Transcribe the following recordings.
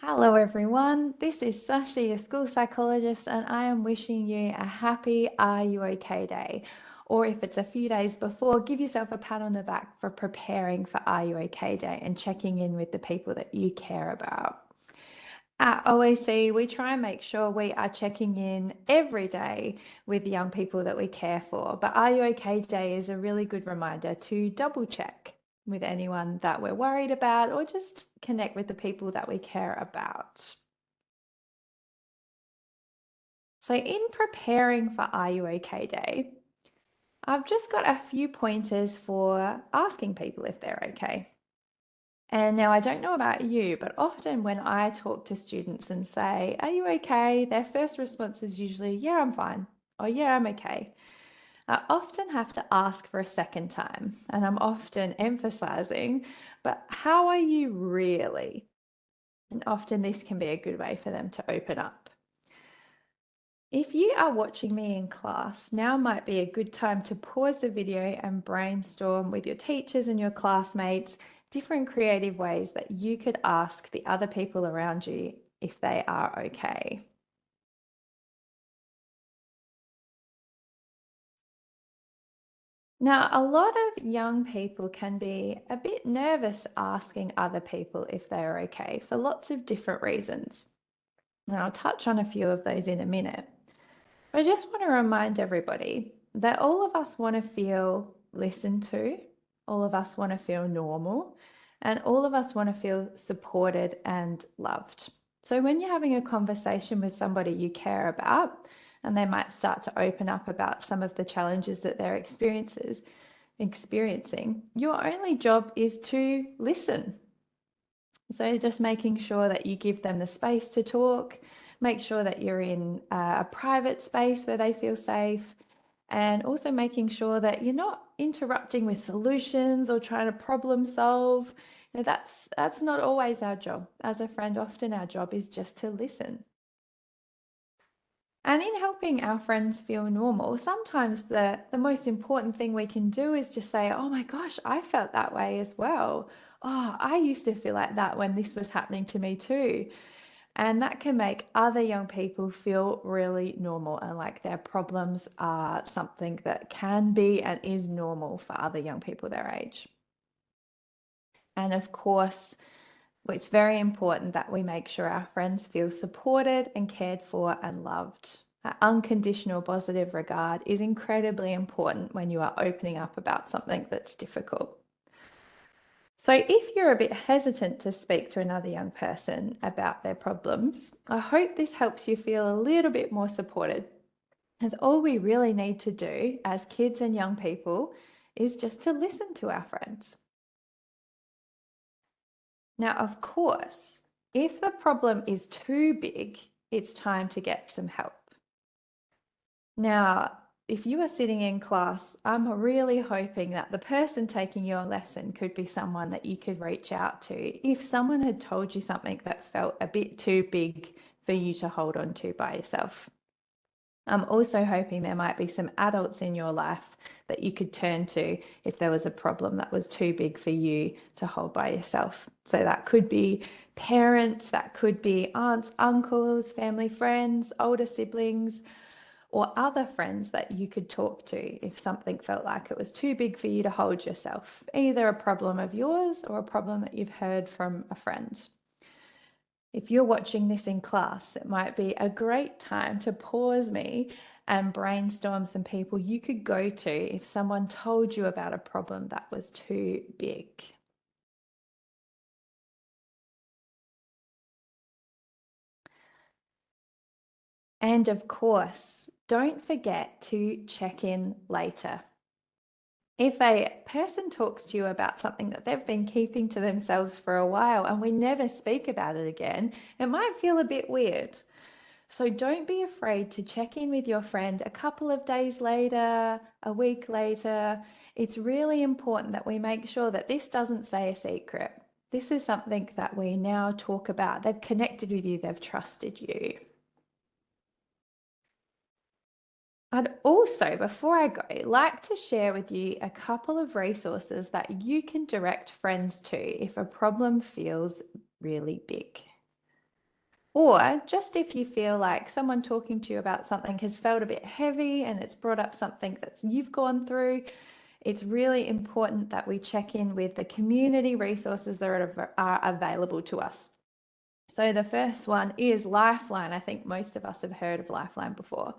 Hello, everyone. This is Sasha, your school psychologist, and I am wishing you a happy Are You OK Day. Or if it's a few days before, give yourself a pat on the back for preparing for Are You OK Day and checking in with the people that you care about. At OAC, we try and make sure we are checking in every day with the young people that we care for. But Are You OK Day is a really good reminder to double check with anyone that we're worried about or just connect with the people that we care about. So, in preparing for Are You OK Day, I've just got a few pointers for asking people if they're okay. And now I don't know about you, but often when I talk to students and say, "Are you okay?" their first response is usually, "Yeah, I'm fine," or "Yeah, I'm okay." I often have to ask for a second time, and I'm often emphasizing, "But how are you really?" And often this can be a good way for them to open up. If you are watching me in class, now might be a good time to pause the video and brainstorm with your teachers and your classmates different creative ways that you could ask the other people around you if they are okay. Now, a lot of young people can be a bit nervous asking other people if they are okay for lots of different reasons. Now, I'll touch on a few of those in a minute. I just want to remind everybody that all of us want to feel listened to, all of us want to feel normal, and all of us want to feel supported and loved. So when you're having a conversation with somebody you care about, and they might start to open up about some of the challenges that they're experiencing, your only job is to listen. So just making sure that you give them the space to talk, make sure that you're in a private space where they feel safe, and also making sure that you're not interrupting with solutions or trying to problem solve. That's not always our job. As a friend, often our job is just to listen. And in helping our friends feel normal, sometimes the most important thing we can do is just say, "Oh my gosh, I felt that way as well. Oh, I used to feel like that when this was happening to me too." And that can make other young people feel really normal and like their problems are something that can be and is normal for other young people their age. And of course, it's very important that we make sure our friends feel supported and cared for and loved. Unconditional positive regard is incredibly important when you are opening up about something that's difficult. So, if you're a bit hesitant to speak to another young person about their problems, I hope this helps you feel a little bit more supported. As all we really need to do as kids and young people is just to listen to our friends. Now, of course, if the problem is too big, it's time to get some help. Now, if you are sitting in class, I'm really hoping that the person taking your lesson could be someone that you could reach out to if someone had told you something that felt a bit too big for you to hold on to by yourself. I'm also hoping there might be some adults in your life that you could turn to if there was a problem that was too big for you to hold by yourself. So that could be parents, that could be aunts, uncles, family friends, older siblings, or other friends that you could talk to if something felt like it was too big for you to hold yourself, either a problem of yours or a problem that you've heard from a friend. If you're watching this in class, it might be a great time to pause me and brainstorm some people you could go to if someone told you about a problem that was too big. And of course, don't forget to check in later. If a person talks to you about something that they've been keeping to themselves for a while and we never speak about it again, it might feel a bit weird. So don't be afraid to check in with your friend a couple of days later, a week later. It's really important that we make sure that this doesn't say a secret. This is something that we now talk about. They've connected with you, they've trusted you. I'd also, before I go, like to share with you a couple of resources that you can direct friends to if a problem feels really big. Or just if you feel like someone talking to you about something has felt a bit heavy and it's brought up something that you've gone through, it's really important that we check in with the community resources that are available to us. So the first one is Lifeline. I think most of us have heard of Lifeline before.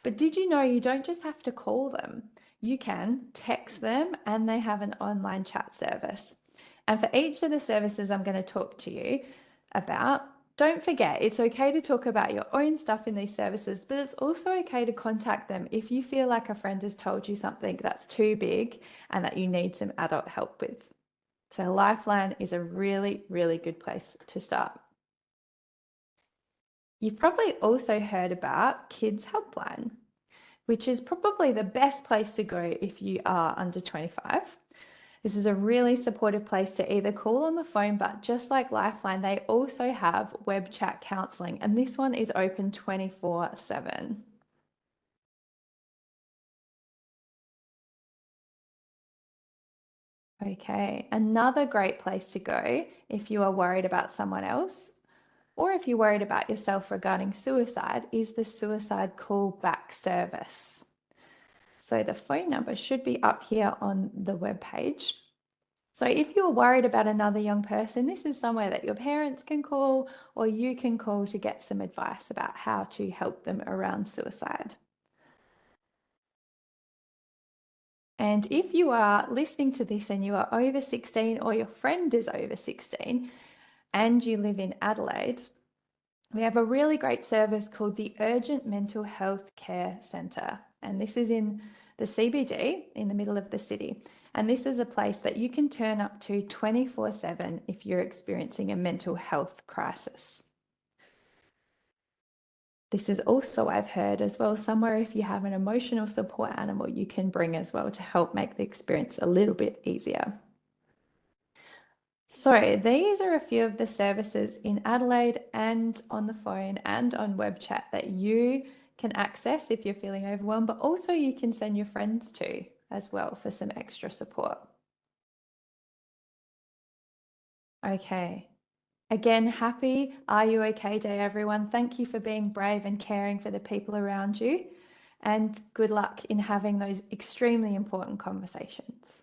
But did you know you don't just have to call them? You can text them and they have an online chat service. And for each of the services I'm going to talk to you about, don't forget it's okay to talk about your own stuff in these services, but it's also okay to contact them if you feel like a friend has told you something that's too big and that you need some adult help with. So, Lifeline is a really, really good place to start. You've probably also heard about Kids Helpline, which is probably the best place to go if you are under 25. This is a really supportive place to either call on the phone, but just like Lifeline, they also have web chat counselling, and this one is open 24/7. Okay, another great place to go if you are worried about someone else or if you're worried about yourself regarding suicide is the suicide callback service. So the phone number should be up here on the web page. So if you're worried about another young person, this is somewhere that your parents can call or you can call to get some advice about how to help them around suicide. And if you are listening to this and you are over 16 or your friend is over 16 and you live in Adelaide, we have a really great service called the Urgent Mental Health Care Centre. And this is in the CBD in the middle of the city. And this is a place that you can turn up to 24/7 if you're experiencing a mental health crisis. This is also, I've heard as well, somewhere if you have an emotional support animal you can bring as well to help make the experience a little bit easier. So these are a few of the services in Adelaide and on the phone and on web chat that you can access if you're feeling overwhelmed, but also you can send your friends to as well for some extra support. Okay. Again, happy Are You Okay Day, everyone. Thank you for being brave and caring for the people around you. And good luck in having those extremely important conversations.